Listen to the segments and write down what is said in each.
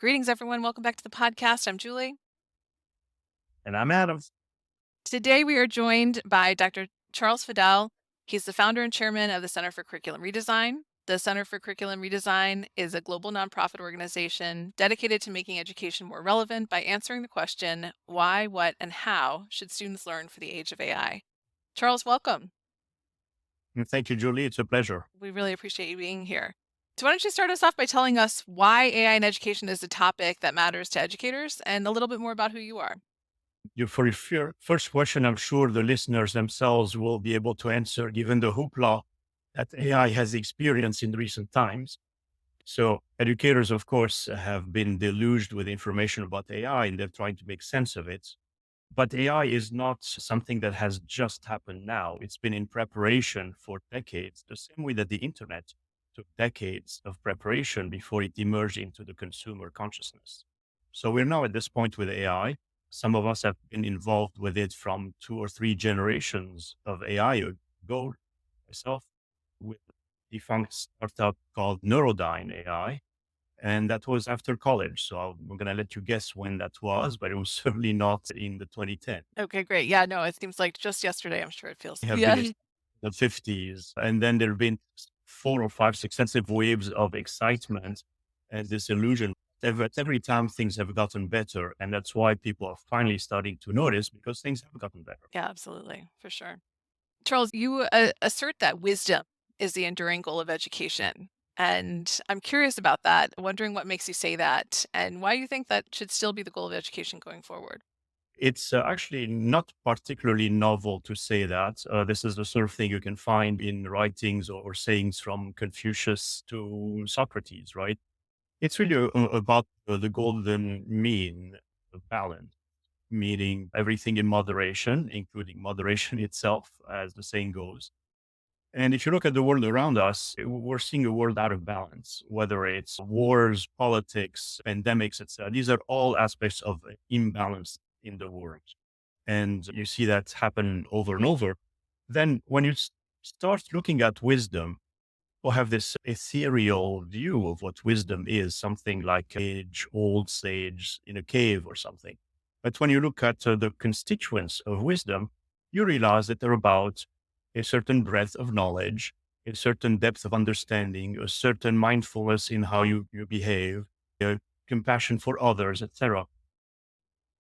Greetings, everyone. Welcome back to the podcast. I'm Julie. And I'm Adam. Today, we are joined by Dr. Charles Fadel. He's the founder and chairman of the Center for Curriculum Redesign. The Center for Curriculum Redesign is a global nonprofit organization dedicated to making education more relevant by answering the question, why, what, and how should students learn for the age of AI? Charles, welcome. And thank you, Julie. It's a pleasure. We really appreciate you being here. So why don't you start us off by telling us why AI in education is a topic that matters to educators and a little bit more about who you are? For your first question, I'm sure the listeners themselves will be able to answer given the hoopla that AI has experienced in recent times. So, educators, of course, have been deluged with information about AI and they're trying to make sense of it. But AI is not something that has just happened now. It's been in preparation for decades, the same way that the internet took decades of preparation before it emerged into the consumer consciousness. So we're now at this point with AI. Some of us have been involved with it from 2 or 3 generations of AI ago. Myself, with a defunct startup called Neurodyne AI, and that was after college. So I'm going to let you guess when that was, but it was certainly not in the 2010. Okay, great. Yeah, no, it seems like just yesterday, I'm sure it feels. They have been Yeah. in the 50s. And then there have been 4 or 5 successive waves of excitement and disillusion. Every time things have gotten better. And that's why people are finally starting to notice because things have gotten better. Yeah, absolutely, for sure. Charles, you assert that wisdom is the enduring goal of education. And I'm curious about that, wondering what makes you say that and why you think that should still be the goal of education going forward. It's actually not particularly novel to say that. This is the sort of thing you can find in writings or sayings from Confucius to Socrates, right? It's really about the golden mean, the balance, meaning everything in moderation, including moderation itself, as the saying goes. And if you look at the world around us, we're seeing a world out of balance, whether it's wars, politics, pandemics, etc. These are all aspects of imbalance in the world. And you see that happen over and over. Then when you start looking at wisdom, people have this ethereal view of what wisdom is, something like age, old sage in a cave or something. But when you look at the constituents of wisdom, you realize that they're about a certain breadth of knowledge, a certain depth of understanding, a certain mindfulness in how you behave, compassion for others, etc.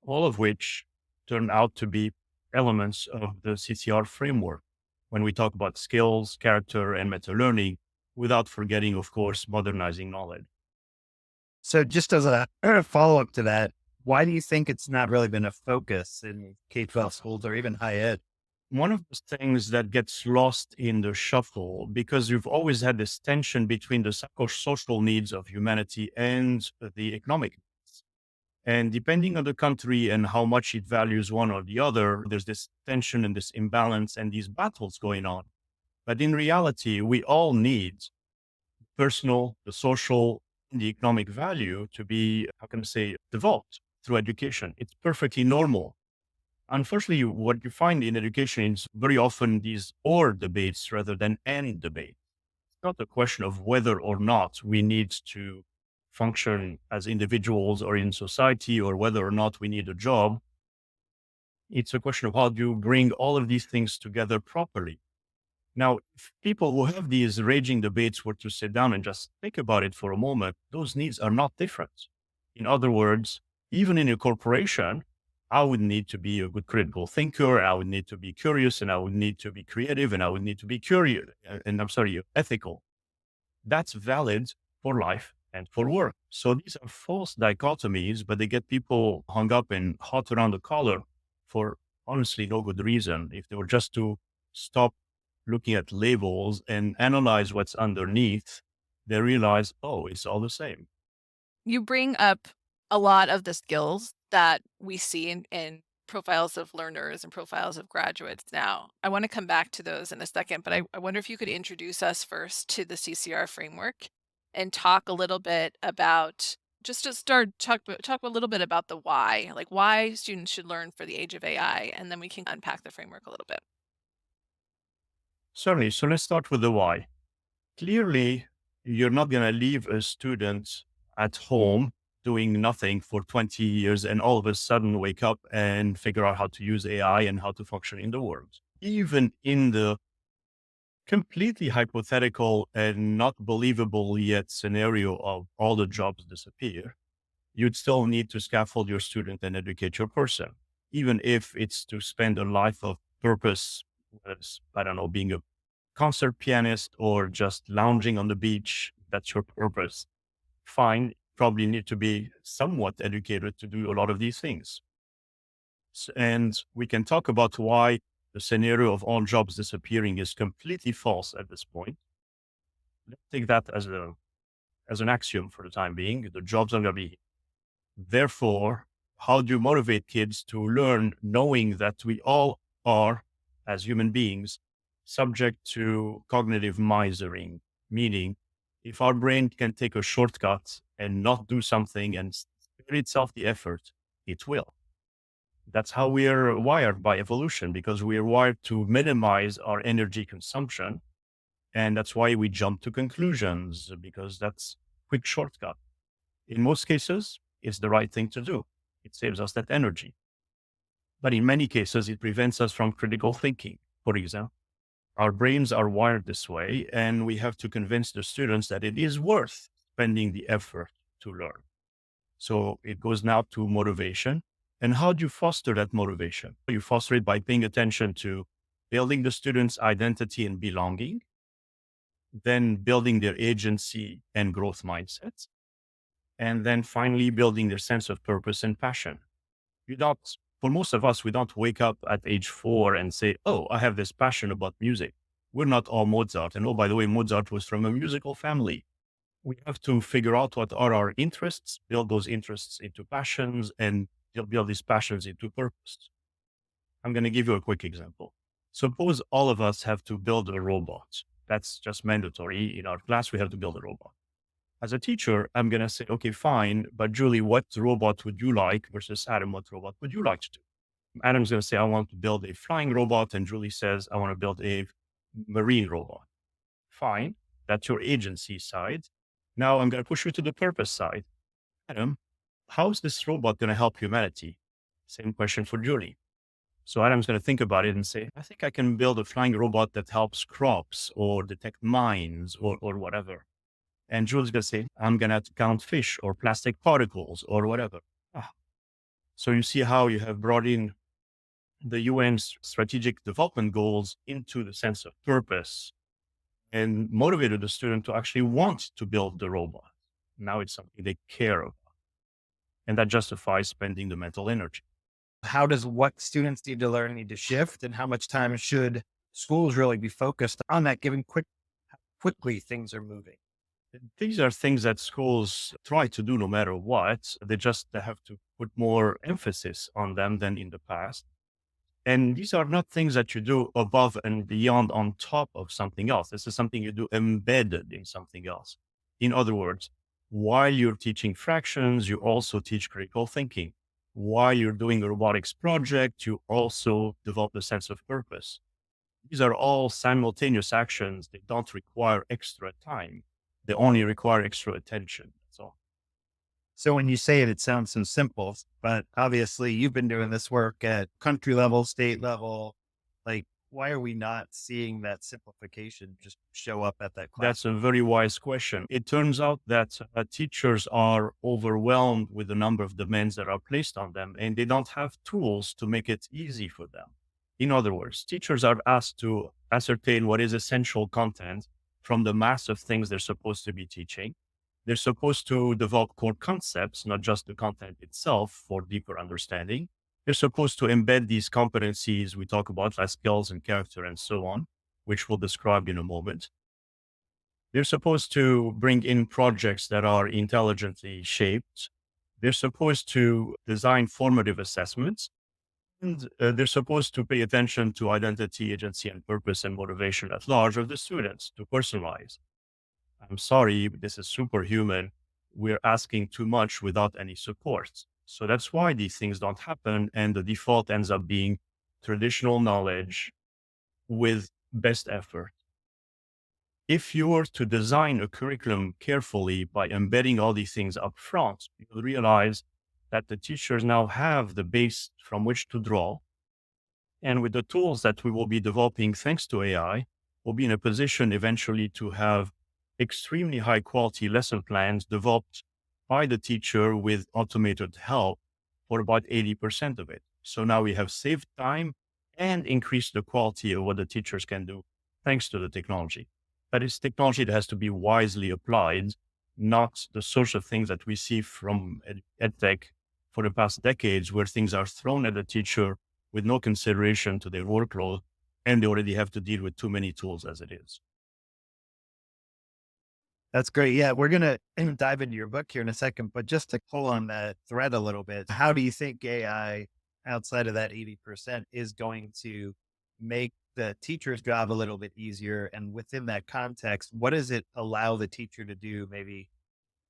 All of which turn out to be elements of the CCR framework when we talk about skills, character, and meta learning, without forgetting, of course, modernizing knowledge. So just as a follow up to that, why do you think it's not really been a focus in K-12 schools or even high ed? One of the things that gets lost in the shuffle, because you've always had this tension between the social needs of humanity and the economic needs. And depending on the country and how much it values one or the other, there's this tension and this imbalance and these battles going on. But in reality, we all need personal, the social, and the economic value to be, how can I say, developed through education. It's perfectly normal. Unfortunately, what you find in education is very often these or debates rather than and debate. It's not a question of whether or not we need to function as individuals or in society or whether or not we need a job. It's a question of how do you bring all of these things together properly. Now, if people who have these raging debates were to sit down and just think about it for a moment, those needs are not different. In other words, even in a corporation, I would need to be a good critical thinker. I would need to be curious and I would need to be creative and I would need to be curious and ethical. That's valid for life and for work. So these are false dichotomies, but they get people hung up and hot around the collar for honestly no good reason. If they were just to stop looking at labels and analyze what's underneath, they realize, oh, it's all the same. You bring up a lot of the skills that we see in profiles of learners and profiles of graduates now. I want to come back to those in a second, but I wonder if you could introduce us first to the CCR framework and talk a little bit about just to start talk a little bit about the why, like why students should learn for the age of AI, and then we can unpack the framework a little bit. Certainly. So let's start with the why. Clearly, you're not going to leave a student at home doing nothing for 20 years and all of a sudden wake up and figure out how to use AI and how to function in the world. Even in the completely hypothetical and not believable yet scenario of all the jobs disappear, you'd still need to scaffold your student and educate your person, even if it's to spend a life of purpose, whether it's, I don't know, being a concert pianist or just lounging on the beach. That's your purpose. Fine, probably need to be somewhat educated to do a lot of these things. And we can talk about why the scenario of all jobs disappearing is completely false at this point. Let's take that as an axiom for the time being. The jobs are going to be. Therefore, how do you motivate kids to learn knowing that we all are, as human beings, subject to cognitive misering? Meaning, if our brain can take a shortcut and not do something and spare itself the effort, it will. That's how we are wired by evolution, because we are wired to minimize our energy consumption. And that's why we jump to conclusions, because that's quick shortcut. In most cases, it's the right thing to do. It saves us that energy. But in many cases, it prevents us from critical thinking. For example, our brains are wired this way, and we have to convince the students that it is worth spending the effort to learn. So it goes now to motivation. And how do you foster that motivation? You foster it by paying attention to building the student's identity and belonging, then building their agency and growth mindsets, and then finally building their sense of purpose and passion. You don't, for most of us, we don't wake up at age 4 and say, oh, I have this passion about music. We're not all Mozart. And oh, by the way, Mozart was from a musical family. We have to figure out what are our interests, build those interests into passions, and build these passions into purpose. I'm going to give you a quick example. Suppose all of us have to build a robot. That's just mandatory. In our class, we have to build a robot. As a teacher, I'm going to say, okay, fine, but Julie, what robot would you like versus Adam? What robot would you like to do? Adam's going to say, I want to build a flying robot. And Julie says, I want to build a marine robot. Fine. That's your agency side. Now I'm going to push you to the purpose side. Adam, how's this robot going to help humanity? Same question for Julie. So Adam's going to think about it and say, I think I can build a flying robot that helps crops or detect mines or whatever. And Julie's going to say, I'm going to count fish or plastic particles or whatever. Ah. So you see how you have brought in the UN's strategic development goals into the sense of purpose and motivated the student to actually want to build the robot. Now it's something they care about. And that justifies spending the mental energy. How does what students need to learn need to shift, and how much time should schools really be focused on that, given how quickly things are moving? These are things that schools try to do no matter what. They have to put more emphasis on them than in the past. And these are not things that you do above and beyond on top of something else. This is something you do embedded in something else. In other words, while you're teaching fractions, you also teach critical thinking. While you're doing a robotics project, you also develop a sense of purpose. These are all simultaneous actions. They don't require extra time. They only require extra attention. That's all. So when you say it, it sounds so simple, but obviously you've been doing this work at country level, state level. Like, why are we not seeing that simplification just show up at that class? That's a very wise question. It turns out that teachers are overwhelmed with the number of demands that are placed on them, and they don't have tools to make it easy for them. In other words, teachers are asked to ascertain what is essential content from the mass of things they're supposed to be teaching. They're supposed to develop core concepts, not just the content itself, for deeper understanding. They're supposed to embed these competencies we talk about, like skills and character and so on, which we'll describe in a moment. They're supposed to bring in projects that are intelligently shaped. They're supposed to design formative assessments. And they're supposed to pay attention to identity, agency, and purpose and motivation at large of the students to personalize. I'm sorry, this is superhuman. We're asking too much without any support. So that's why these things don't happen. And the default ends up being traditional knowledge with best effort. If you were to design a curriculum carefully by embedding all these things up front, you'll realize that the teachers now have the base from which to draw. And with the tools that we will be developing thanks to AI, we'll be in a position eventually to have extremely high quality lesson plans developed by the teacher with automated help for about 80% of it. So now we have saved time and increased the quality of what the teachers can do thanks to the technology. But it's technology that has to be wisely applied, not the sorts of things that we see from edtech for the past decades, where things are thrown at the teacher with no consideration to their workload, and they already have to deal with too many tools as it is. That's great. Yeah, we're gonna dive into your book here in a second, but just to pull on that thread a little bit, how do you think AI outside of that 80% is going to make the teacher's job a little bit easier? And within that context, what does it allow the teacher to do maybe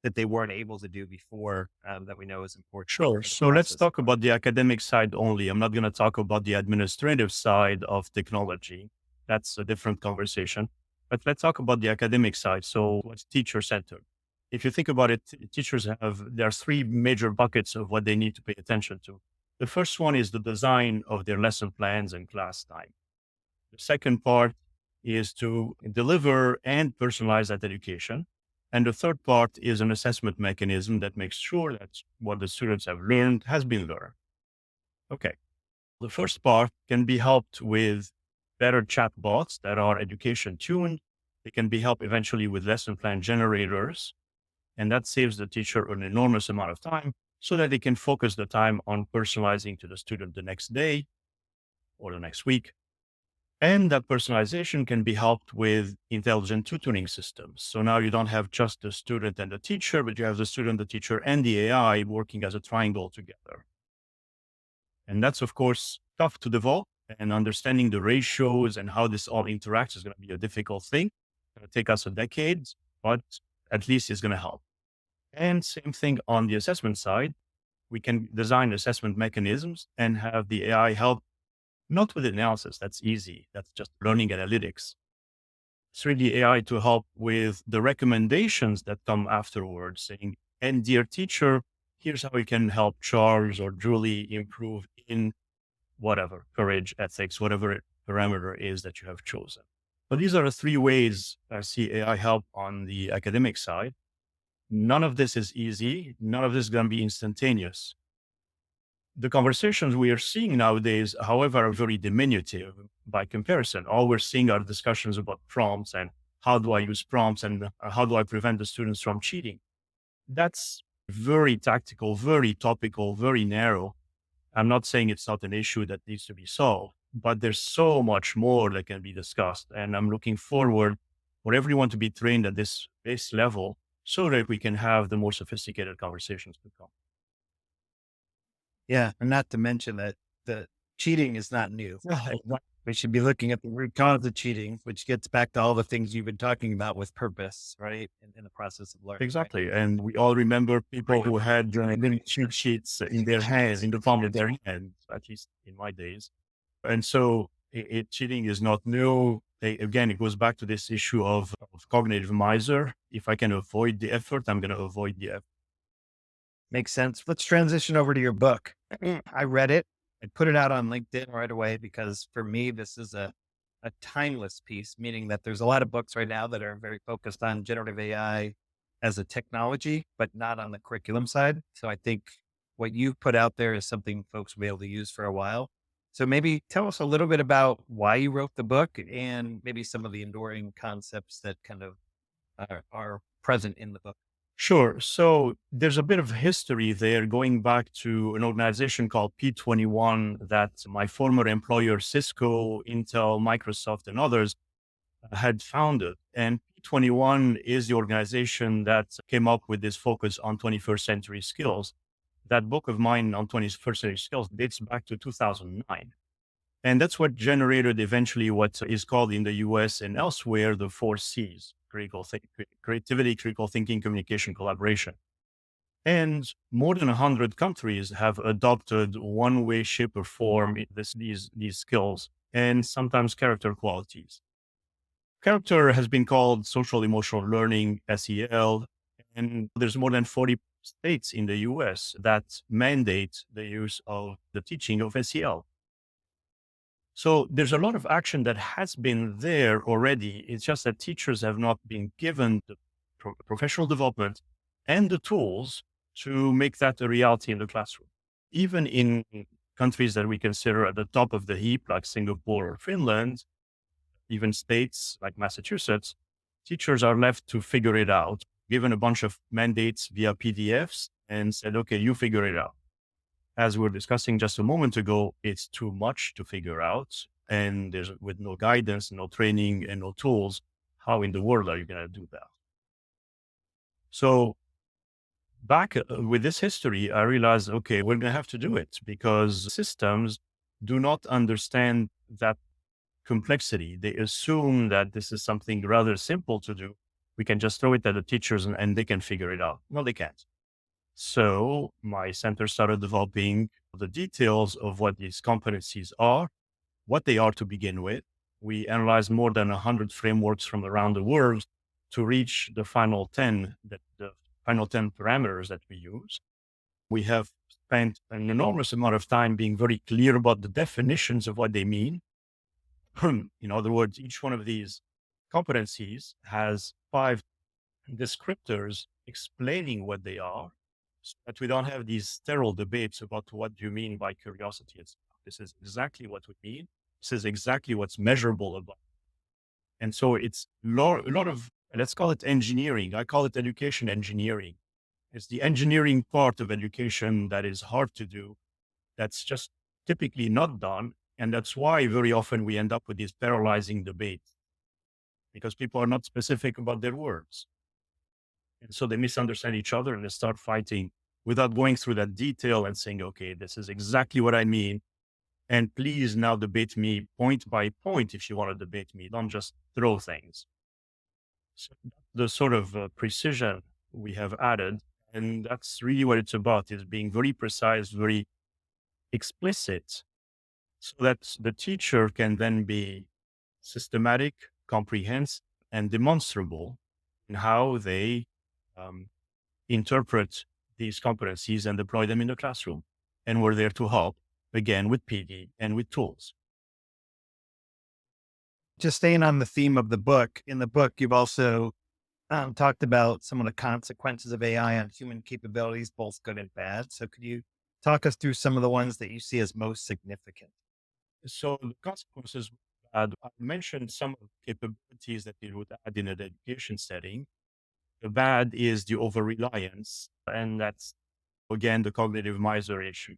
that they weren't able to do before, that we know is important Sure. for the So let's process of talk about the academic side only. I'm not going to talk about the administrative side of technology. That's a different conversation. But let's talk about the academic side. So what's teacher centered? If you think about it, teachers there are three major buckets of what they need to pay attention to. The first one is the design of their lesson plans and class time. The second part is to deliver and personalize that education. And the third part is an assessment mechanism that makes sure that what the students have learned has been learned. Okay. The first part can be helped with better chatbots that are education tuned. They can be helped eventually with lesson plan generators. And that saves the teacher an enormous amount of time so that they can focus the time on personalizing to the student the next day or the next week. And that personalization can be helped with intelligent tutoring systems. So now you don't have just the student and the teacher, but you have the student, the teacher, and the AI working as a triangle together. And that's, of course, tough to develop. And understanding the ratios and how this all interacts is going to be a difficult thing. It's going to take us a decade, but at least it's going to help. And same thing on the assessment side. We can design assessment mechanisms and have the AI help, not with analysis. That's easy. That's just learning analytics. It's really AI to help with the recommendations that come afterwards, saying, and dear teacher, here's how we can help Charles or Julie improve in whatever, courage, ethics, whatever parameter is that you have chosen. But these are the three ways I see AI help on the academic side. None of this is easy. None of this is going to be instantaneous. The conversations we are seeing nowadays, however, are very diminutive by comparison. All we're seeing are discussions about prompts and how do I use prompts and how do I prevent the students from cheating. That's very tactical, very topical, very narrow. I'm not saying it's not an issue that needs to be solved, but there's so much more that can be discussed. And I'm looking forward for everyone to be trained at this base level so that we can have the more sophisticated conversations to come. Yeah, and not to mention that the cheating is not new. Yeah, exactly. We should be looking at the root cause of cheating, which gets back to all the things you've been talking about with purpose, right? In the process of learning, right? Exactly. And we all remember people who had little cheat sheets in their hands, in the palm of their hand, at least in my days. And so cheating is not new. Again, it goes back to this issue of cognitive miser. If I can avoid the effort, I'm going to avoid the effort. Makes sense. Let's transition over to your book. I read it. I put it out on LinkedIn right away because for me, this is a timeless piece, meaning that there's a lot of books right now that are very focused on generative AI as a technology, but not on the curriculum side. So I think what you've put out there is something folks will be able to use for a while. So maybe tell us a little bit about why you wrote the book and maybe some of the enduring concepts that kind of are present in the book. Sure. So there's a bit of history there going back to an organization called P21 that my former employer, Cisco, Intel, Microsoft, and others had founded. And P21 is the organization that came up with this focus on 21st century skills. That book of mine on 21st century skills dates back to 2009. And that's what generated eventually what is called in the US and elsewhere the four C's: creativity, critical thinking, communication, collaboration. And more than 100 countries have adopted one way, shape, or form these skills and sometimes character qualities. Character has been called social emotional learning, SEL, and there's more than 40 states in the US that mandate the use of the teaching of SEL. So there's a lot of action that has been there already. It's just that teachers have not been given the professional development and the tools to make that a reality in the classroom. Even in countries that we consider at the top of the heap, like Singapore or Finland, even states like Massachusetts, teachers are left to figure it out, given a bunch of mandates via PDFs and said, okay, you figure it out. As we were discussing just a moment ago, it's too much to figure out. And there's with no guidance, no training, and no tools, how in the world are you going to do that? So back with this history, I realized, okay, we're going to have to do it because systems do not understand that complexity. They assume that this is something rather simple to do. We can just throw it at the teachers and they can figure it out. No, they can't. So my center started developing the details of what these competencies are, what they are to begin with. We analyzed more than 100 frameworks from around the world to reach the final 10, the final 10 parameters that we use. We have spent an enormous amount of time being very clear about the definitions of what they mean. In other words, each one of these competencies has 5 descriptors explaining what they are, so that we don't have these sterile debates about what do you mean by curiosity. This is exactly what we mean. This is exactly what's measurable about. And so it's a lot of, let's call it engineering. I call it education engineering. It's the engineering part of education that is hard to do. That's just typically not done. And that's why very often we end up with these paralyzing debates because people are not specific about their words. And so they misunderstand each other and they start fighting without going through that detail and saying, okay, this is exactly what I mean. And please now debate me point by point if you want to debate me. Don't just throw things. So the sort of precision we have added, and that's really what it's about, is being very precise, very explicit, so that the teacher can then be systematic, comprehensive, and demonstrable in how they um, interpret these competencies and deploy them in the classroom. And we're there to help, again, with PD and with tools. Just staying on the theme of the book, in the book, you've also talked about some of the consequences of AI on human capabilities, both good and bad. So could you talk us through some of the ones that you see as most significant? So the consequences, I mentioned some of the capabilities that it would add in an education setting. The bad is the over reliance, and that's again the cognitive miser issue,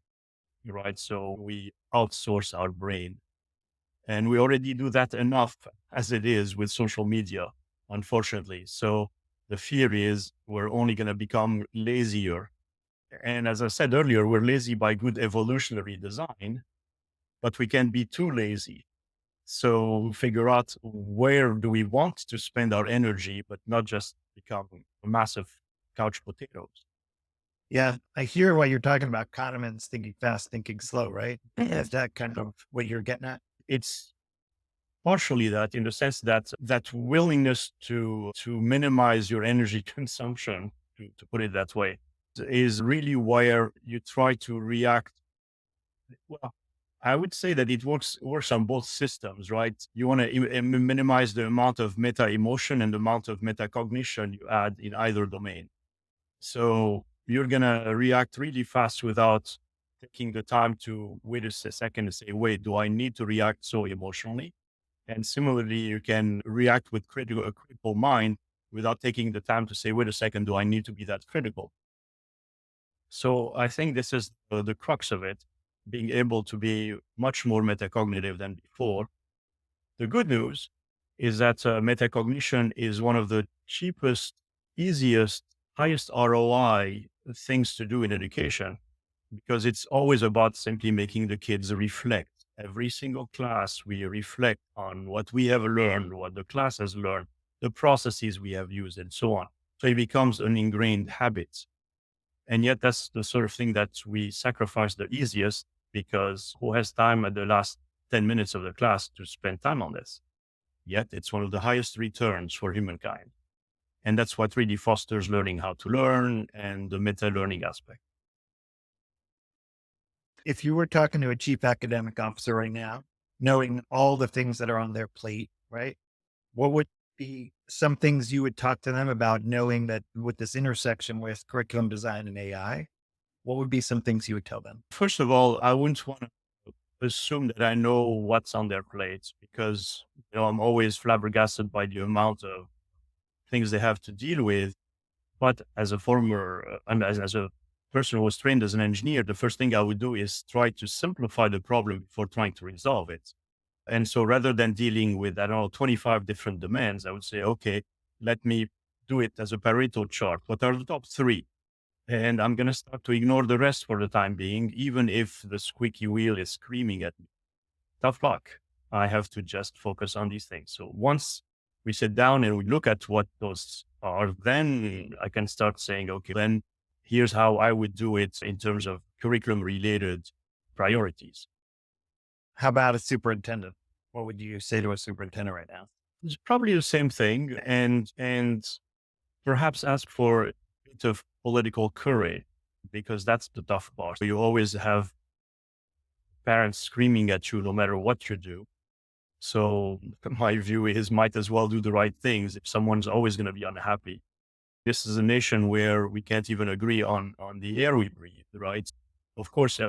right? So we outsource our brain. And we already do that enough as it is with social media, unfortunately. So the fear is we're only going to become lazier. And as I said earlier, we're lazy by good evolutionary design, but we can be too lazy. So figure out where do we want to spend our energy, but not just become massive couch potatoes. Yeah, I hear what you're talking about. Kahneman's thinking fast, thinking slow, right? Is that kind of what you're getting at? It's partially that in the sense that that willingness to minimize your energy consumption, to put it that way, is really where you try to react. Well, I would say that it works on both systems, right? You want to minimize the amount of meta emotion and the amount of metacognition you add in either domain. So you're gonna react really fast without taking the time to wait a second and say, wait, do I need to react so emotionally? And similarly, you can react with a critical mind without taking the time to say, wait a second, do I need to be that critical? So I think this is the crux of it, being able to be much more metacognitive than before. The good news is that metacognition is one of the cheapest, easiest, highest ROI things to do in education because it's always about simply making the kids reflect. Every single class, we reflect on what we have learned, what the class has learned, the processes we have used, and so on. So it becomes an ingrained habit. And yet, that's the sort of thing that we sacrifice the easiest because who has time at the last 10 minutes of the class to spend time on this? yet it's one of the highest returns for humankind. And that's what really fosters learning how to learn and the meta learning aspect. If you were talking to a chief academic officer right now, knowing all the things that are on their plate, right? What would be some things you would talk to them about, knowing that with this intersection with curriculum design and AI? What would be some things you would tell them? First of all, I wouldn't want to assume that I know what's on their plates because I'm always flabbergasted by the amount of things they have to deal with. But as a former, as a person who was trained as an engineer, the first thing I would do is try to simplify the problem before trying to resolve it. And so rather than dealing with, I don't know, 25 different demands, I would say, okay, let me do it as a Pareto chart. What are the top three? And I'm going to start to ignore the rest for the time being, even if the squeaky wheel is screaming at me. Tough luck. I have to just focus on these things. So once we sit down and we look at what those are, then I can start saying, okay, then here's how I would do it in terms of curriculum related priorities. How about a superintendent? What would you say to a superintendent right now? It's probably the same thing, and perhaps ask for a bit of political courage because that's the tough part. You always have parents screaming at you no matter what you do. So my view is might as well do the right things if someone's always going to be unhappy. This is a nation where we can't even agree on the air we breathe, right? Of course,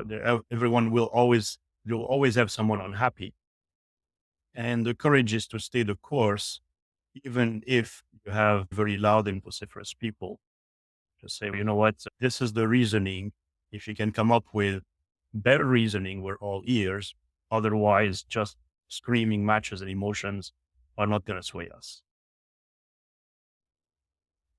everyone you'll always have someone unhappy. And the courage is to stay the course, even if you have very loud and vociferous people. Just say, you know what, this is the reasoning. If you can come up with better reasoning, we're all ears. Otherwise, just screaming matches and emotions are not going to sway us.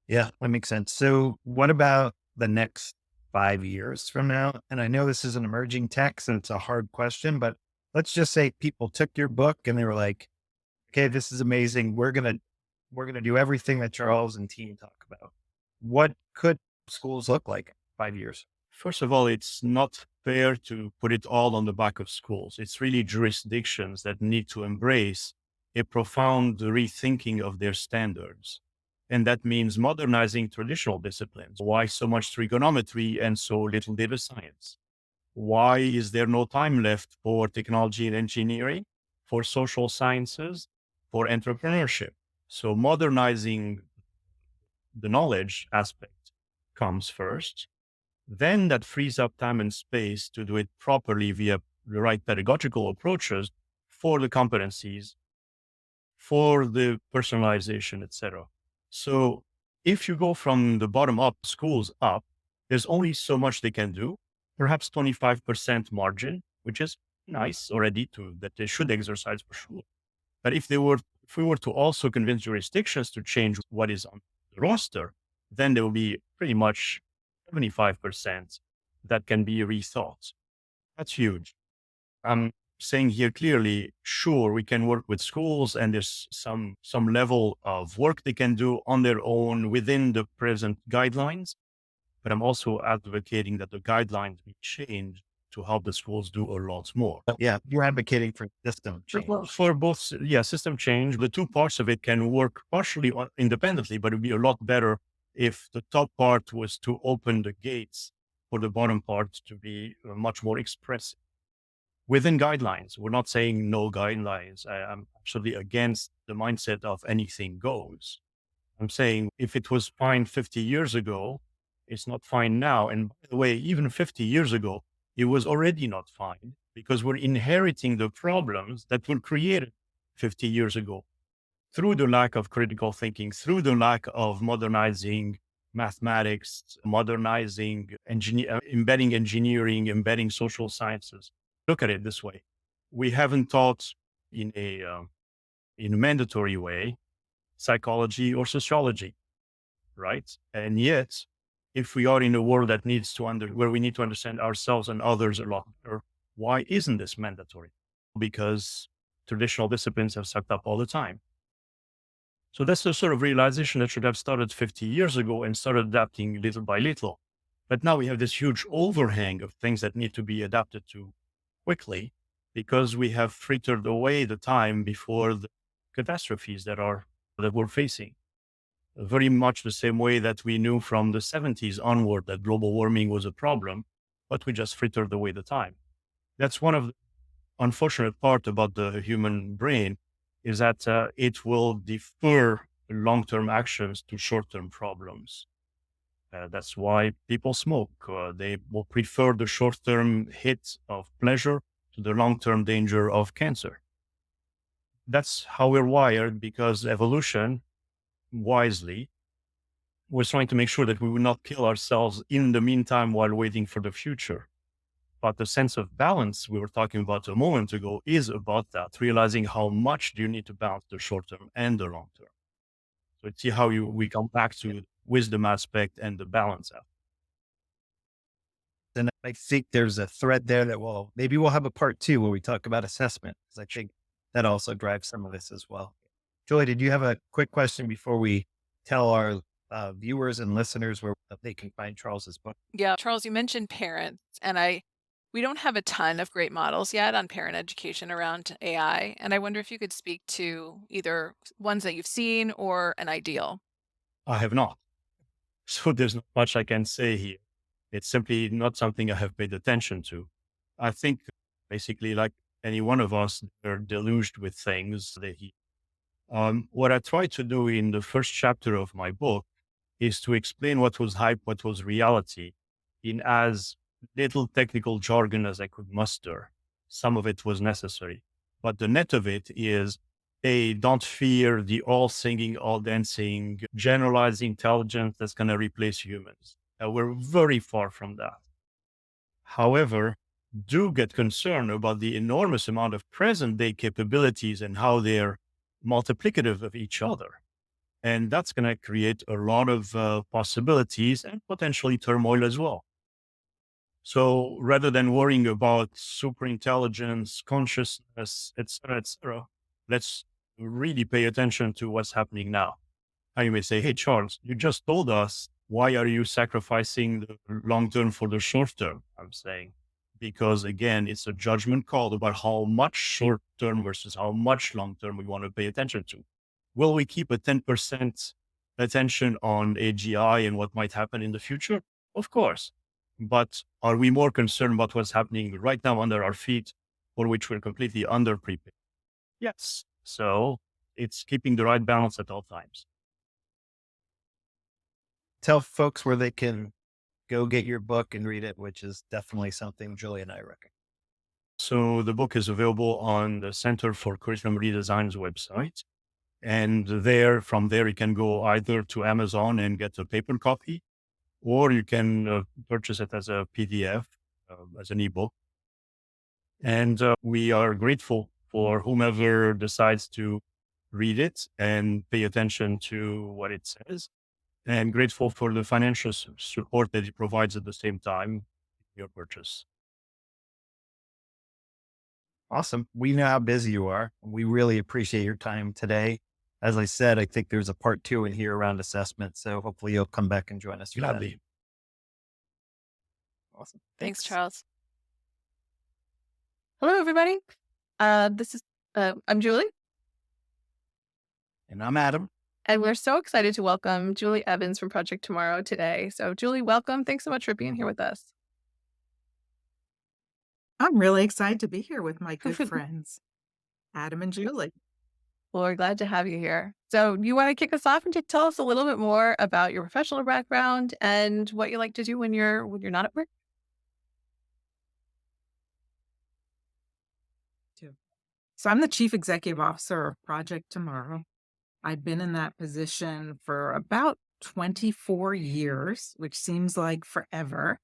Yeah, that makes sense. So, what about the next 5 years from now? And I know this is an emerging text and it's a hard question, but let's just say people took your book and they were like, "Okay, this is amazing. We're gonna do everything that Charles and team talk about." What could schools look like in 5 years? First of all, it's not fair to put it all on the back of schools. It's really jurisdictions that need to embrace a profound rethinking of their standards. And that means modernizing traditional disciplines. Why so much trigonometry and so little data science? Why is there no time left for technology and engineering, for social sciences, for entrepreneurship? So modernizing the knowledge aspect comes first. Then that frees up time and space to do it properly via the right pedagogical approaches for the competencies, for the personalization, etc. So if you go from the bottom up, schools up, there's only so much they can do, perhaps 25% margin, which is nice already to that they should exercise for sure. But if we were to also convince jurisdictions to change what is on the roster, then there will be pretty much 75% that can be rethought. That's huge. I'm saying here clearly, sure, we can work with schools and there's some level of work they can do on their own within the present guidelines. But I'm also advocating that the guidelines be changed to help the schools do a lot more. Yeah, you're advocating for system change. Well, for both, yeah, system change, the two parts of it can work partially independently, but it would be a lot better if the top part was to open the gates for the bottom part to be much more expressive within guidelines. We're not saying no guidelines. I'm absolutely against the mindset of anything goes. I'm saying if it was fine 50 years ago, it's not fine now. And by the way, even 50 years ago, it was already not fine because we're inheriting the problems that were created 50 years ago through the lack of critical thinking, through the lack of modernizing mathematics, modernizing embedding engineering, embedding social sciences. Look at it this way: we haven't taught in a mandatory way psychology or sociology, right? And yet, if we are in a world that needs to where we need to understand ourselves and others a lot better, why isn't this mandatory? Because traditional disciplines have sucked up all the time. So that's the sort of realization that should have started 50 years ago and started adapting little by little. But now we have this huge overhang of things that need to be adapted to quickly because we have frittered away the time before catastrophes that we're facing. Very much the same way that we knew from the 70s onward that global warming was a problem, but we just frittered away the time. That's one of the unfortunate part about the human brain is that it will defer long-term actions to short-term problems. That's why people smoke. They will prefer the short-term hit of pleasure to the long-term danger of cancer. That's how we're wired because evolution, wisely, was trying to make sure that we would not kill ourselves in the meantime while waiting for the future. But the sense of balance we were talking about a moment ago is about that, realizing how much do you need to balance the short term and the long term. So see how we come back to wisdom aspect and the balance aspect. And I think there's a thread there that maybe we'll have a part two where we talk about assessment, because I think that also drives some of this as well. Joy, did you have a quick question before we tell our viewers and listeners where they can find Charles's book? Yeah, Charles, you mentioned parents, and we don't have a ton of great models yet on parent education around AI, and I wonder if you could speak to either ones that you've seen or an ideal. I have not. So there's not much I can say here. It's simply not something I have paid attention to. I think basically, like any one of us, they're deluged with things. What I try to do in the first chapter of my book is to explain what was hype, what was reality, in as little technical jargon as I could muster. Some of it was necessary. But the net of it is a don't fear the all singing, all dancing, generalized intelligence that's going to replace humans. We're very far from that. However, do get concerned about the enormous amount of present day capabilities and how they're multiplicative of each other. And that's going to create a lot of possibilities and potentially turmoil as well. So rather than worrying about super intelligence, consciousness, et cetera, let's really pay attention to what's happening now. And you may say, hey, Charles, you just told us, why are you sacrificing the long term for the short term? I'm saying, because again, it's a judgment call about how much short term versus how much long term we want to pay attention to. Will we keep a 10% attention on AGI and what might happen in the future? Of course. But are we more concerned about what's happening right now under our feet, for which we're completely underprepared? Yes. So it's keeping the right balance at all times. Tell folks where they can go get your book and read it, which is definitely something Julie and I recommend. So the book is available on the Center for Curriculum Redesign's website. And from there, you can go either to Amazon and get a paper copy, or you can purchase it as a PDF, as an ebook. And we are grateful for whomever decides to read it and pay attention to what it says, and grateful for the financial support that it provides at the same time, your purchase. Awesome. We know how busy you are. We really appreciate your time today. As I said, I think there's a part two in here around assessment. So hopefully you'll come back and join us for that. Gladly. Awesome. Thanks, Charles. Hello, everybody. I'm Julie. And I'm Adam. And we're so excited to welcome Julie Evans from Project Tomorrow today. So, Julie, welcome. Thanks so much for being here with us. I'm really excited to be here with my good friends, Adam and Julie. Well, we're glad to have you here. So, you want to kick us off and just tell us a little bit more about your professional background and what you like to do when you're not at work? So I'm the Chief Executive Officer of Project Tomorrow. I've been in that position for about 24 years, which seems like forever.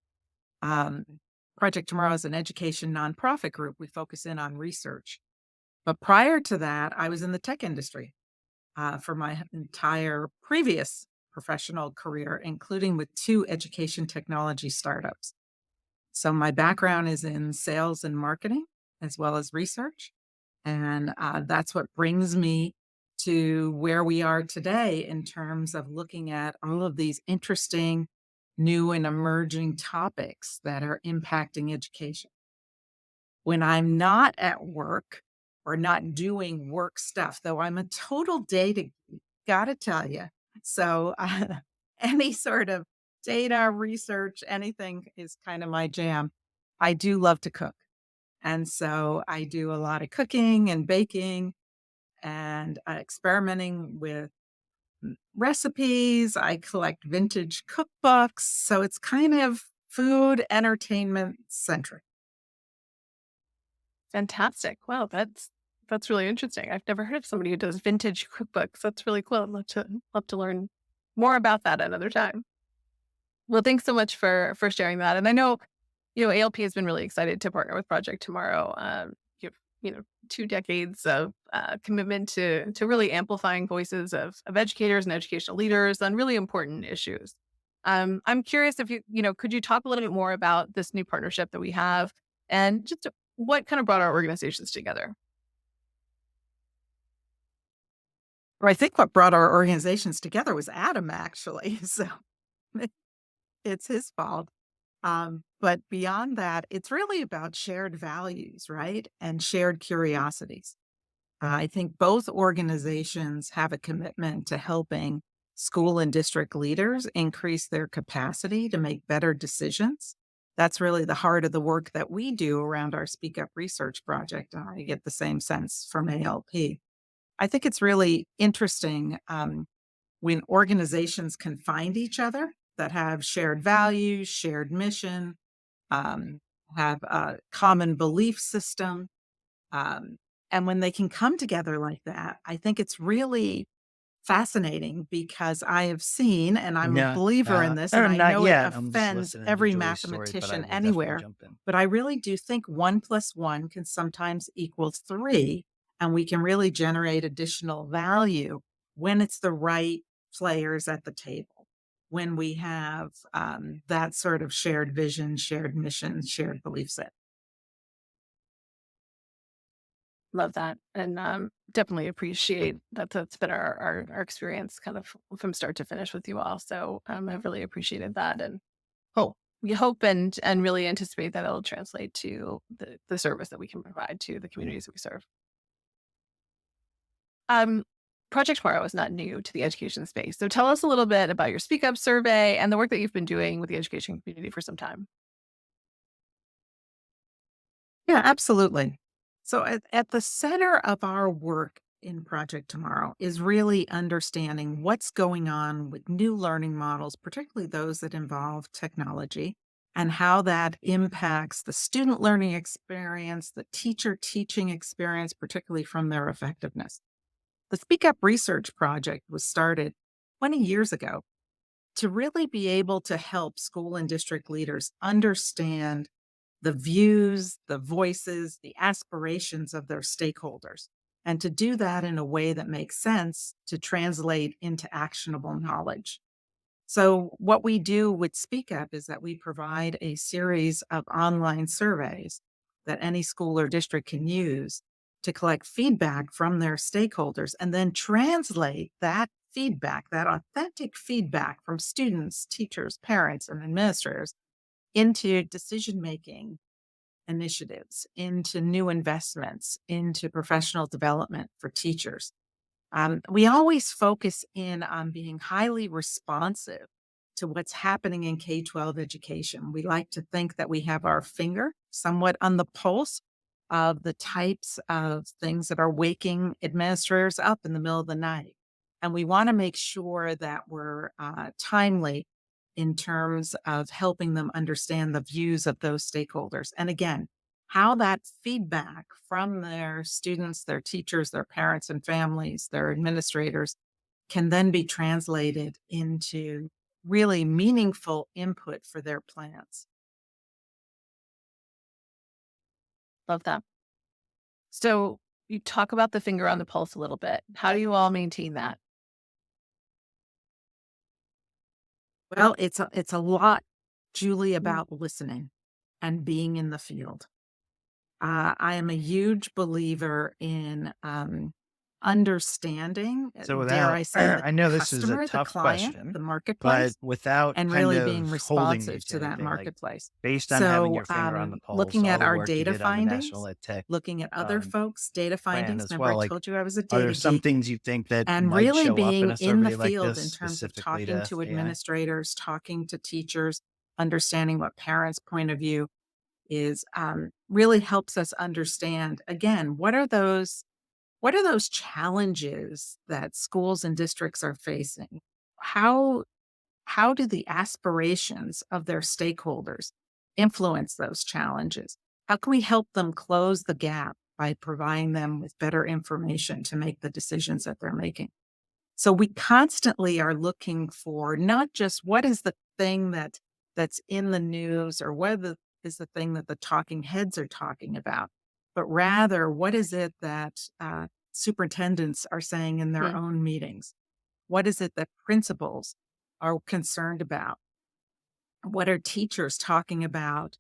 Project Tomorrow is an education nonprofit group. We focus in on research. But prior to that, I was in the tech industry for my entire previous professional career, including with 2 education technology startups. So my background is in sales and marketing, as well as research. And that's what brings me to where we are today in terms of looking at all of these interesting, new and emerging topics that are impacting education. When I'm not at work or not doing work stuff, though I'm a total data geek, gotta tell you. So, any sort of data research, anything is kind of my jam. I do love to cook. And so I do a lot of cooking and baking and experimenting with recipes. I collect vintage cookbooks. So it's kind of food entertainment centric. Fantastic. Wow, that's really interesting. I've never heard of somebody who does vintage cookbooks. That's really cool. I'd love to learn more about that another time. Well, thanks so much for sharing that. And I know, ALP has been really excited to partner with Project Tomorrow. You've, 2 decades of commitment to really amplifying voices of educators and educational leaders on really important issues. I'm curious if could you talk a little bit more about this new partnership that we have and just what kind of brought our organizations together? Or I think what brought our organizations together was Adam, actually. So it's his fault. But beyond that, it's really about shared values, right? And shared curiosities. I think both organizations have a commitment to helping school and district leaders increase their capacity to make better decisions. That's really the heart of the work that we do around our Speak Up Research project. I get the same sense from ALP. I think it's really interesting when organizations can find each other that have shared values, shared mission, um, have a common belief system. Um, and when they can come together like that, I think it's really fascinating because I have seen, and I'm a Yeah. believer in this, and I Not know it yet. I'm just offends listening to every Julie's story, but I mathematician will definitely anywhere. jump in. But I really do think 1 plus 1 can sometimes equal 3, and we can really generate additional value when it's the right players at the table. When we have that sort of shared vision, shared mission, shared belief set. Love that, and definitely appreciate that. That's been our experience, kind of from start to finish with you all. So I've really appreciated that, and hope we hope and really anticipate that it'll translate to the service that we can provide to the communities that we serve. Um, Project Tomorrow is not new to the education space, so tell us a little bit about your Speak Up survey and the work that you've been doing with the education community for some time. Yeah, absolutely. So at the center of our work in Project Tomorrow is really understanding what's going on with new learning models, particularly those that involve technology, and how that impacts the student learning experience, the teacher teaching experience, particularly from their effectiveness. The Speak Up Research Project was started 20 years ago to really be able to help school and district leaders understand the views, the voices, the aspirations of their stakeholders, and to do that in a way that makes sense to translate into actionable knowledge. So, what we do with Speak Up is that we provide a series of online surveys that any school or district can use to collect feedback from their stakeholders and then translate that feedback, that authentic feedback from students, teachers, parents, and administrators into decision making initiatives, into new investments, into professional development for teachers. We always focus in on being highly responsive to what's happening in K 12 education. We like to think that we have our finger somewhat on the pulse of the types of things that are waking administrators up in the middle of the night. And we want to make sure that we're timely in terms of helping them understand the views of those stakeholders. And again, how that feedback from their students, their teachers, their parents and families, their administrators can then be translated into really meaningful input for their plans. Love that. So you talk about the finger on the pulse a little bit. How do you all maintain that? Well, it's a lot, Julie, Mm. about listening and being in the field. I am a huge believer in understanding, So dare without, I say, the I know this is a customer, the tough client, question, the but marketplace, without and kind really being of holding you responsive to to that anything, like marketplace. based on having So, your finger on the pulse, looking all at the our work you data did on the National findings, Ed Tech looking at other um, folks' data plan findings, as remember I well, like, told you I was a are there data some geek, things you think that and might really show up in being a in the survey like field this in terms of specifically talking to to AI? administrators, talking to teachers, understanding what parents' point of view is, really helps us understand, again, what are those challenges that schools and districts are facing? How how do the aspirations of their stakeholders influence those challenges? How can we help them close the gap by providing them with better information to make the decisions that they're making? So we constantly are looking for not just what is the thing that's in the news or is the thing that the talking heads are talking about, but rather what is it that superintendents are saying in their Mm. own meetings? What is it that principals are concerned about? What are teachers talking about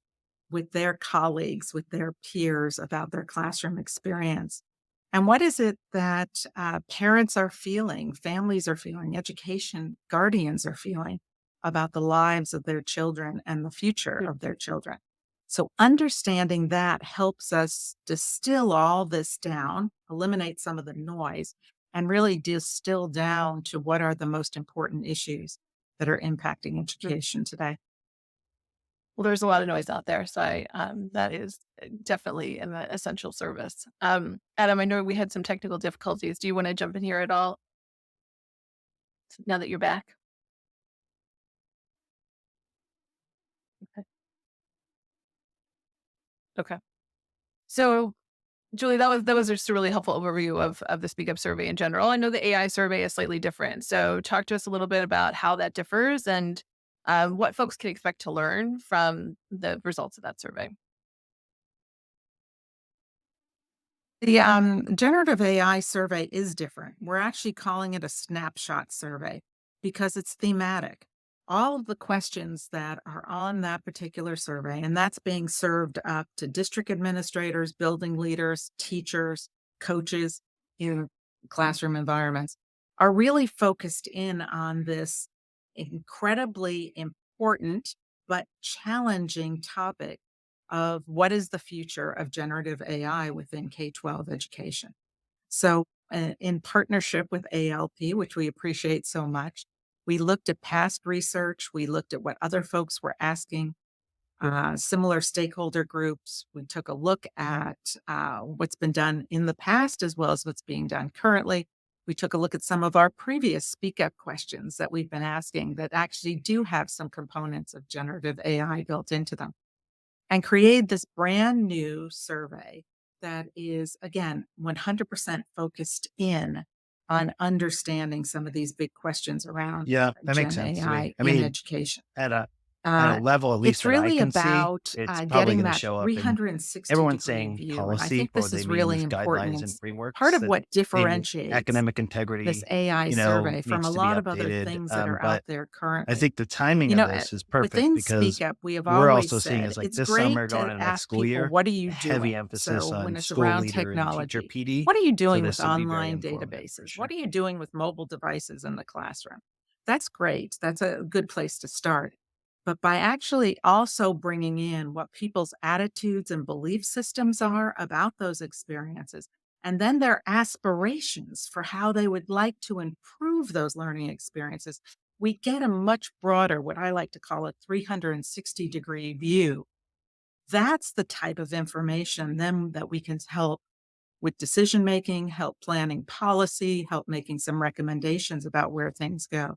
with their colleagues, with their peers about their classroom experience? And what is it that parents are feeling, families are feeling, education guardians are feeling about the lives of their children and the future Mm. of their children? So, understanding that helps us distill all this down, eliminate some of the noise, and really distill down to what are the most important issues that are impacting Mm. education today. Well, there's a lot of noise out there, so that is definitely an essential service. Adam, I know we had some technical difficulties. Do you want to jump in here at all now that you're back? Okay. Okay. So, Julie, that was just a really helpful overview of the Speak Up survey in general. I know the AI survey is slightly different, so talk to us a little bit about how that differs and what folks can expect to learn from the results of that survey. The generative AI survey is different. We're actually calling it a snapshot survey because it's thematic. All of the questions that are on that particular survey, and that's being served up to district administrators, building leaders, teachers, coaches in classroom environments, are really focused in on this incredibly important but challenging topic of what is the future of generative AI within K-12 education. So, in partnership with ALP, which we appreciate so much, we looked at past research, we looked at what other folks were asking, similar stakeholder groups. We took a look at what's been done in the past as well as what's being done currently. We took a look at some of our previous speak up questions that we've been asking that actually do have some components of generative AI built into them and created this brand new survey that is, again, 100% focused in on understanding some of these big questions around Yeah, that makes Gen sense to me. AI I in mean, education. at a Uh, level, at least it's that I really can see, about it's probably getting going to that show up in 360 everyone's degree saying view. And I policy, think or this they is mean really with important. guidelines And and it's part frameworks of that what maybe differentiates academic this integrity, AI survey from a needs to be lot of other updated. things that are out But there I currently. think the timing You of know, this is perfect within because Speak Up, we have we're always also seeing said as like it's this great summer going to into next ask school people, year, what are you heavy doing? emphasis So when on it's school around leader and teacher technology, PD. what are you So doing with this will be very online informative for databases? What sure. are you doing with mobile devices in the classroom? That's great. That's a good place to start. But by actually also bringing in what people's attitudes and belief systems are about those experiences, and then their aspirations for how they would like to improve those learning experiences, we get a much broader, what I like to call a 360-degree view. That's the type of information then that we can help with decision making, help planning policy, help making some recommendations about where things go.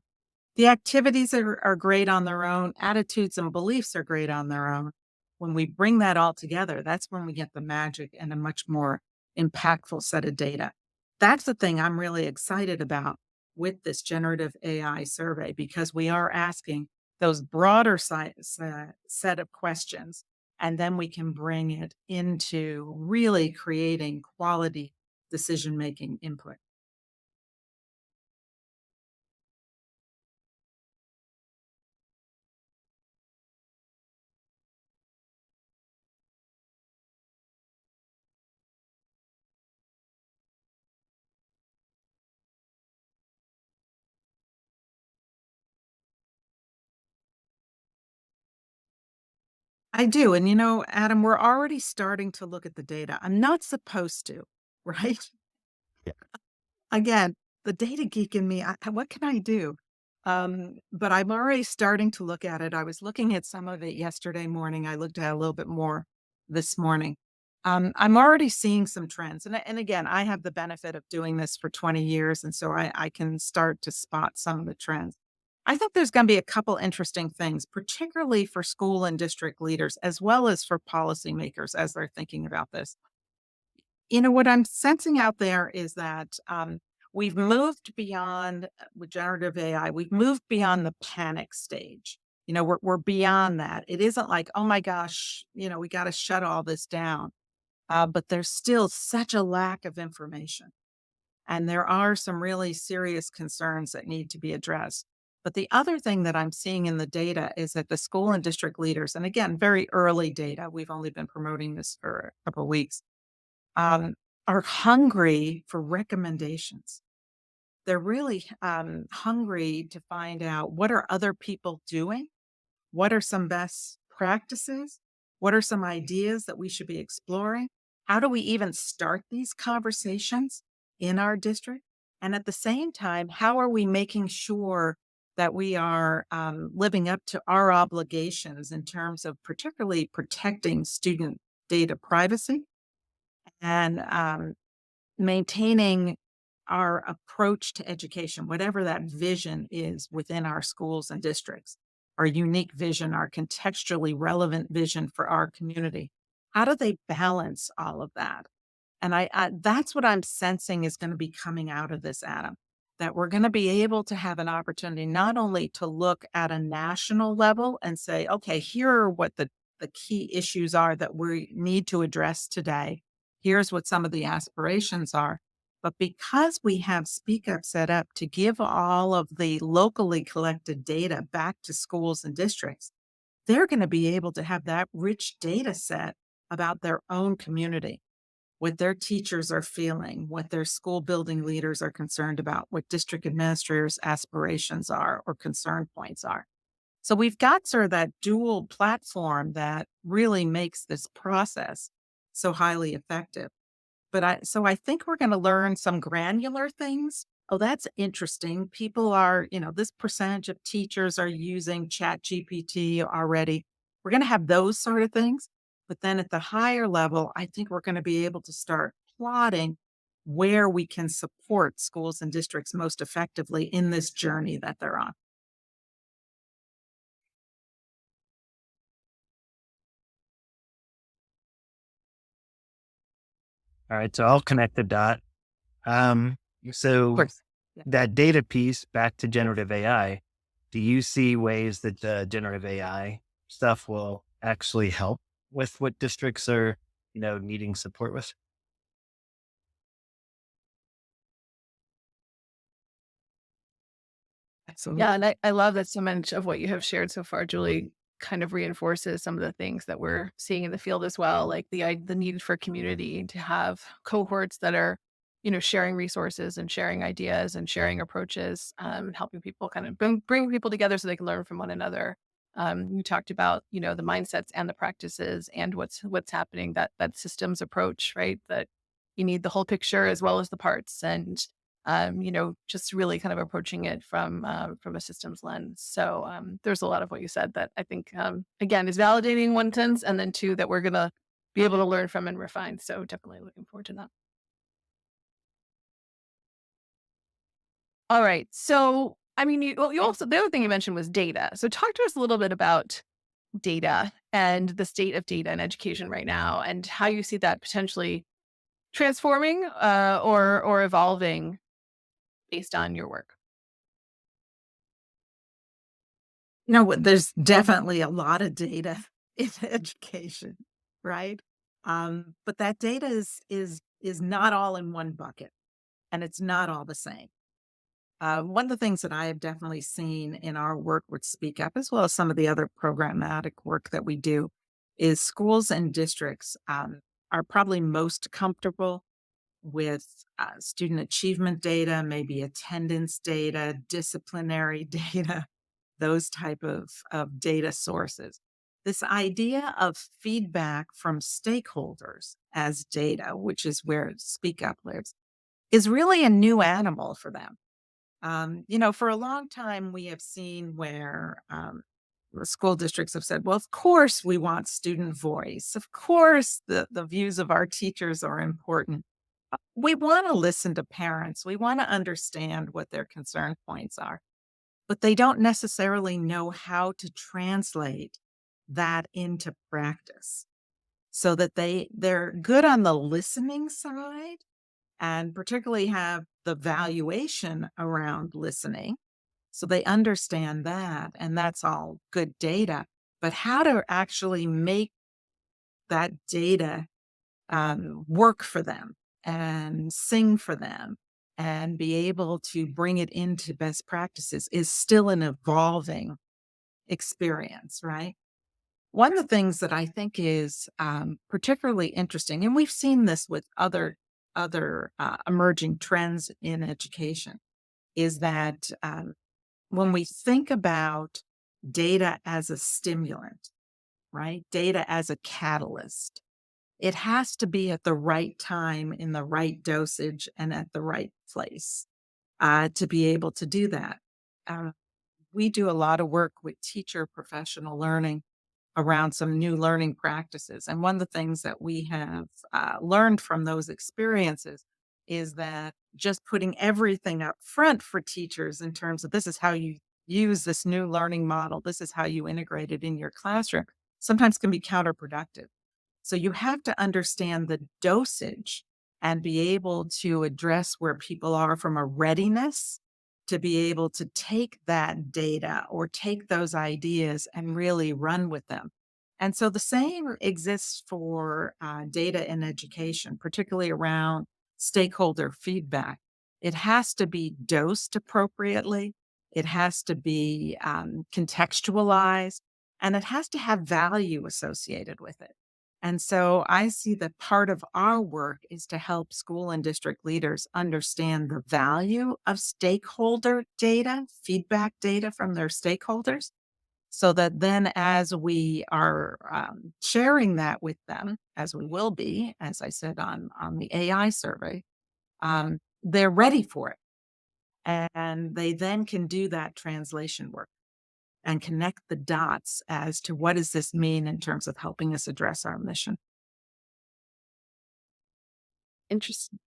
The activities are great on their own. Attitudes and beliefs are great on their own. When we bring that all together, that's when we get the magic and a much more impactful set of data. That's the thing I'm really excited about with this generative AI survey because we are asking those broader set of questions, and then we can bring it into really creating quality decision making input. I do. And Adam, we're already starting to look at the data. I'm not supposed to, right? Yeah. Again, the data geek in me, what can I do? But I'm already starting to look at it. I was looking at some of it yesterday morning. I looked at it a little bit more this morning. I'm already seeing some trends. And again, I have the benefit of doing this for 20 years. And so I can start to spot some of the trends. I think there's going to be a couple interesting things, particularly for school and district leaders, as well as for policymakers as they're thinking about this. What I'm sensing out there is that we've moved beyond with generative AI, we've moved beyond the panic stage. We're beyond that. It isn't like, oh my gosh, we got to shut all this down. But there's still such a lack of information. And there are some really serious concerns that need to be addressed. But the other thing that I'm seeing in the data is that the school and district leaders, and again, very early data, we've only been promoting this for a couple of weeks, um, are hungry for recommendations. They're really hungry to find out what are other people doing? What are some best practices? What are some ideas that we should be exploring? How do we even start these conversations in our district? And at the same time, how are we making sure that we are living up to our obligations in terms of particularly protecting student data privacy and maintaining our approach to education, whatever that vision is within our schools and districts, our unique vision, our contextually relevant vision for our community. How do they balance all of that? And that's what I'm sensing is going to be coming out of this, Adam, that we're going to be able to have an opportunity not only to look at a national level and say, okay, here are what the key issues are that we need to address today. Here's what some of the aspirations are. But because we have Speak Up set up to give all of the locally collected data back to schools and districts, they're going to be able to have that rich data set about their own community, what their teachers are feeling, what their school building leaders are concerned about, what district administrators' aspirations are or concern points are. So we've got sort of that dual platform that really makes this process so highly effective. So I think we're going to learn some granular things. Oh, that's interesting. People are, this percentage of teachers are using Chat GPT already. We're going to have those sort of things. But then at the higher level, I think we're going to be able to start plotting where we can support schools and districts most effectively in this journey that they're on. All right. So I'll connect the dot. Um, Of so course. Yeah. that data piece back to generative AI, do you see ways that the generative AI stuff will actually help with what districts are, needing support with? Yeah, Absolutely. and I love that so much of what you have shared so far, Julie, kind of reinforces some of the things that we're seeing in the field as well, like the need for community to have cohorts that are, sharing resources and sharing ideas and sharing approaches, helping people kind of bring people together so they can learn from one another. You talked about, the mindsets and the practices and what's happening, that systems approach, right? That you need the whole picture as well as the parts. And just really kind of approaching it from a systems lens. So there's a lot of what you said that I think again is validating in one sense, and then two that we're gonna be able to learn from and refine. So definitely looking forward to that. All right. So I mean, you also the other thing you mentioned was data. So talk to us a little bit about data and the state of data in education right now, and how you see that potentially transforming or evolving based on your work. There's definitely a lot of data in education, right? But that data is not all in one bucket, and it's not all the same. One of the things that I have definitely seen in our work with Speak Up, as well as some of the other programmatic work that we do, is schools and districts are probably most comfortable with student achievement data, maybe attendance data, disciplinary data, those type of data sources. This idea of feedback from stakeholders as data, which is where Speak Up lives, is really a new animal for them. For a long time, we have seen where the school districts have said, well, of course, we want student voice. Of course, the views of our teachers are important. We want to listen to parents. We want to understand what their concern points are, but they don't necessarily know how to translate that into practice so that they're good on the listening side and particularly have the valuation around listening. So they understand that, and that's all good data. But how to actually make that data work for them and sing for them and be able to bring it into best practices is still an evolving experience, right? One of the things that I think is particularly interesting, and we've seen this with other emerging trends in education, is that when we think about data as a stimulant, right? Data as a catalyst, it has to be at the right time in the right dosage and at the right place to be able to do that. Uh, we do a lot of work with teacher professional learning around some new learning practices. And one of the things that we have learned from those experiences is that just putting everything up front for teachers in terms of this is how you use this new learning model, this is how you integrate it in your classroom, sometimes can be counterproductive. So you have to understand the dosage and be able to address where people are from a readiness to be able to take that data or take those ideas and really run with them. And so the same exists for data in education, particularly around stakeholder feedback. It has to be dosed appropriately, it has to be contextualized, and it has to have value associated with it. And so I see that part of our work is to help school and district leaders understand the value of stakeholder data, feedback data from their stakeholders, so that then as we are sharing that with them, as we will be, as I said on the AI survey, they're ready for it. And they then can do that translation work and connect the dots as to what does this mean in terms of helping us address our mission. Interesting.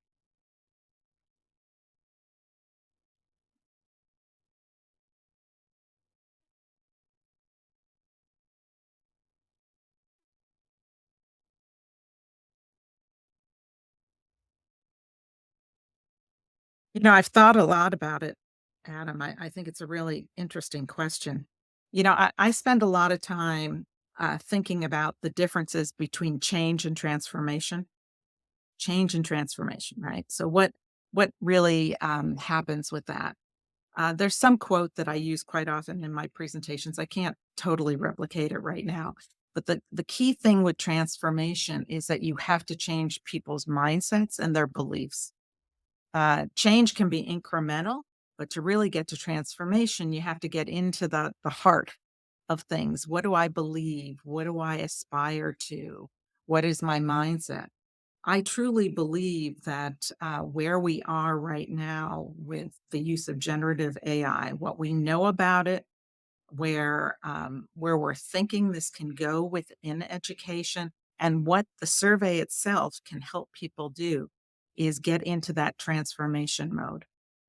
I've thought a lot about it, Adam. I think it's a really interesting question. I spend a lot of time thinking about the differences between change and transformation, right? So what really happens with that? There's some quote that I use quite often in my presentations. I can't totally replicate it right now, but the key thing with transformation is that you have to change people's mindsets and their beliefs. Change can be incremental, but to really get to transformation, you have to get into the heart of things. What do I believe? What do I aspire to? What is my mindset? I truly believe that where we are right now with the use of generative AI, what we know about it, where we're thinking this can go within education, and what the survey itself can help people do is get into that transformation mode.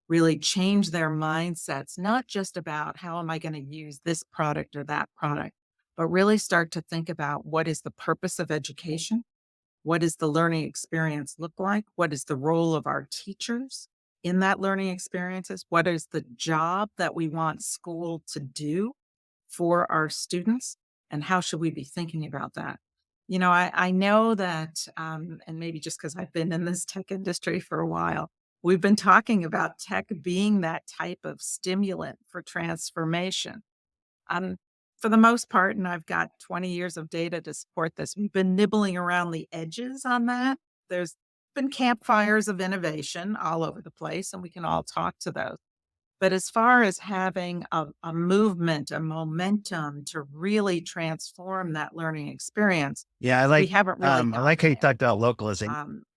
Really change their mindsets, not just about how am I going to use this product or that product, but really start to think about what is the purpose of education, what does the learning experience look like? What is the role of our teachers in that learning experiences? What is the job that we want school to do for our students? And how should we be thinking about that? I know that, and maybe just because I've been in this tech industry for a while, we've been talking about tech being that type of stimulant for transformation. Um, for the most part, and I've got 20 years of data to support this, we've been nibbling around the edges on that. There's been campfires of innovation all over the place, and we can all talk to those. But as far as having a movement, a momentum to really transform that learning experience, Yeah, we haven't really I like how gotten you there. talked about localizing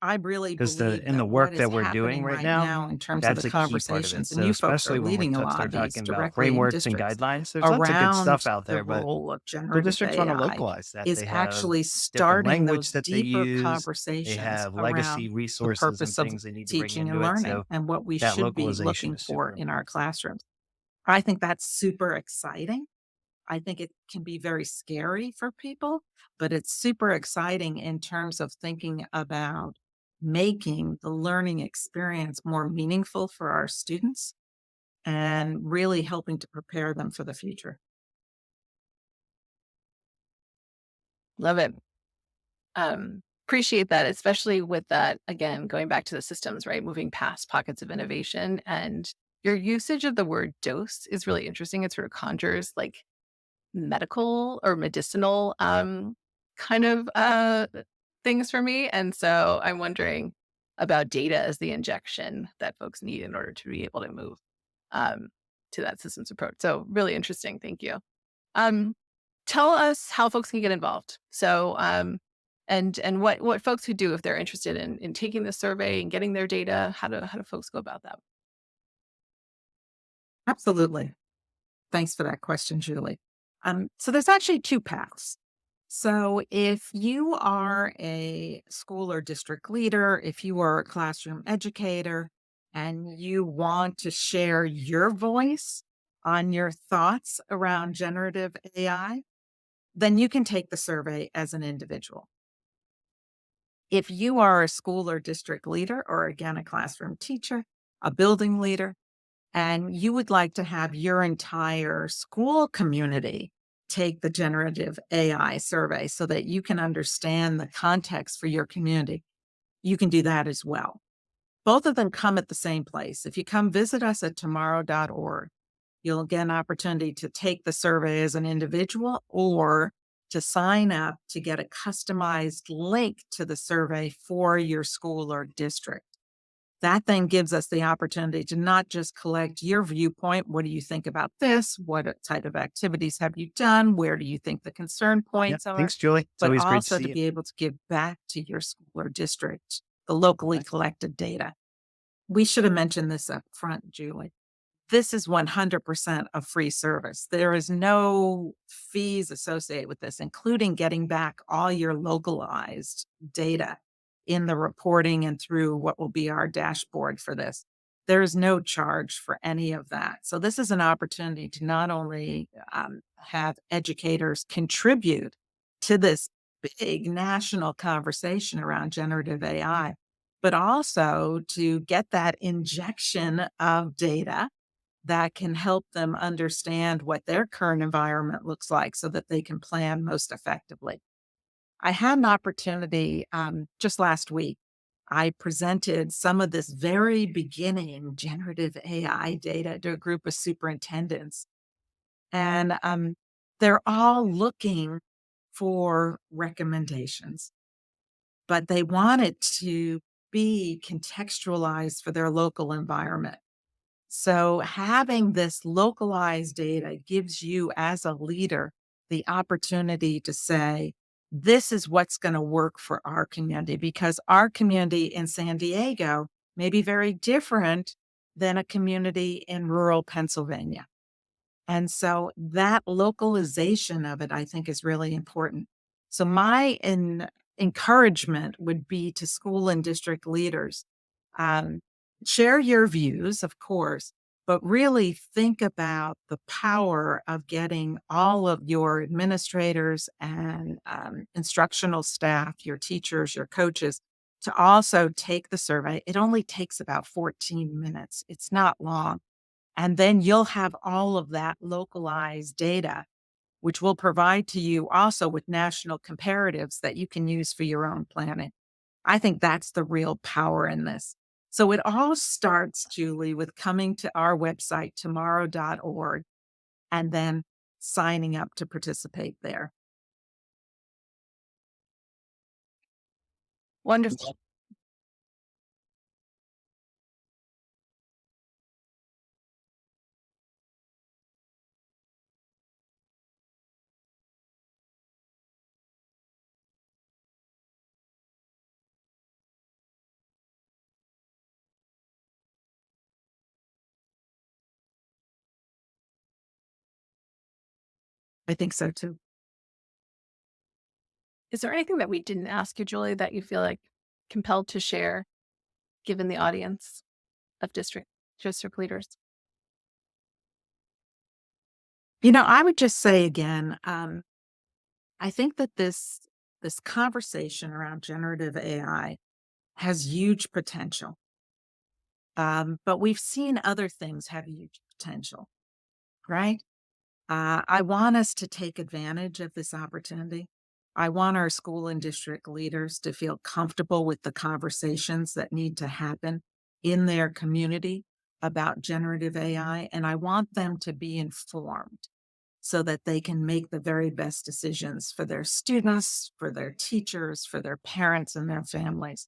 I really because the believe in the that what work is that we're doing happening right right now, now in terms of the that's a key part of it. conversations, and So you folks are especially when we leading a lot start of these talking about directly in frameworks and districts guidelines, there's lots of good stuff around out the there, but role of school generative districts want to AI localize that. is They have actually different starting language those that they deeper use. They conversations have legacy around the resources purpose and of things they need to bring teaching and into it. learning So and what we that should be localization looking is for super in our important. classrooms. I think that's super exciting. I think it can be very scary for people, but it's super exciting in terms of thinking about making the learning experience more meaningful for our students and really helping to prepare them for the future. Love it. Appreciate that, especially with that, again, going back to the systems, right? Moving past pockets of innovation. And your usage of the word dose is really interesting. It sort of conjures like medical or medicinal kind of things for me. And so I'm wondering about data as the injection that folks need in order to be able to move um, to that systems approach. So really interesting. Thank you. Um, Tell us how folks can get involved. So, and what folks could do if they're interested in taking the survey and getting their data. How do folks go about that? Absolutely. Thanks for that question, Julie. So there's actually two paths. So if you are a school or district leader, if you are a classroom educator, and you want to share your voice on your thoughts around generative AI, then you can take the survey as an individual. If you are a school or district leader, or again, a classroom teacher, a building leader, and you would like to have your entire school community take the generative AI survey so that you can understand the context for your community, you can do that as well. Both of them come at the same place. If you come visit us at tomorrow.org, you'll get an opportunity to take the survey as an individual or to sign up to get a customized link to the survey for your school or district. That then gives us the opportunity to not just collect your viewpoint. What do you think about this? What type of activities have you done? Where do you think the concern Yeah. points are? Thanks, Julie. It's But always great to also see to you. be able to give back to your school or district the locally Nice. collected data. We should have mentioned this up front, Julie. This is 100% a free service. There is no fees associated with this, including getting back all your localized data in the reporting and through what will be our dashboard for this. There is no charge for any of that. So this is an opportunity to not only have educators contribute to this big national conversation around generative AI, but also to get that injection of data that can help them understand what their current environment looks like so that they can plan most effectively. I had an opportunity just last week. I presented some of this very beginning generative AI data to a group of superintendents, and they're all looking for recommendations, but they want it to be contextualized for their local environment. So having this localized data gives you as a leader the opportunity to say, this is what's going to work for our community because our community in San Diego may be very different than a community in rural Pennsylvania. And so that localization of it, I think, is really important. So encouragement would be to school and district leaders, um, share your views, of course, but really think about the power of getting all of your administrators and instructional staff, your teachers, your coaches, to also take the survey. It only takes about 14 minutes. It's not long, and then you'll have all of that localized data, which will provide to you also with national comparatives that you can use for your own planning. I think that's the real power in this. So it all starts, Julie, with coming to our website, tomorrow.org, and then signing up to participate there. Wonderful. I think so too. Is there anything that we didn't ask you, Julie, that you feel like compelled to share given the audience of district leaders? I would just say again, I think that this conversation around generative AI has huge potential. But we've seen other things have huge potential, right? I want us to take advantage of this opportunity. I want our school and district leaders to feel comfortable with the conversations that need to happen in their community about generative AI. And I want them to be informed so that they can make the very best decisions for their students, for their teachers, for their parents, and their families.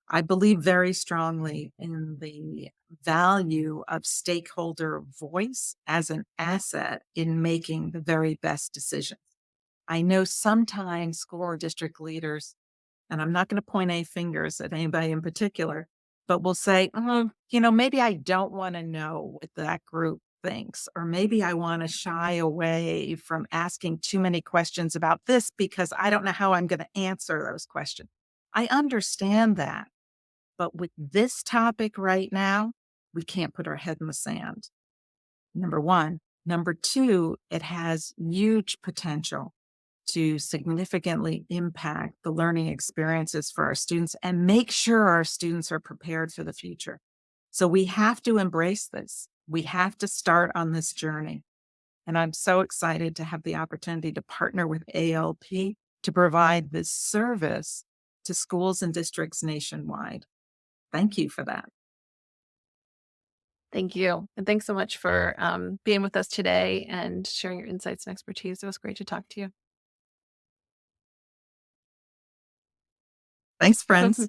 I believe very strongly in the value of stakeholder voice as an asset in making the very best decisions. I know sometimes school or district leaders, and I'm not going to point any fingers at anybody in particular, but will say, maybe I don't want to know what that group thinks, or maybe I want to shy away from asking too many questions about this because I don't know how I'm going to answer those questions. I understand that. But with this topic right now, we can't put our head in the sand. Number one. Number two, it has huge potential to significantly impact the learning experiences for our students and make sure our students are prepared for the future. So we have to embrace this. We have to start on this journey. And I'm so excited to have the opportunity to partner with ALP to provide this service to schools and districts nationwide. Thank you for that. Thank you. And thanks so much for being with us today and sharing your insights and expertise. It was great to talk to you. Thanks, friends.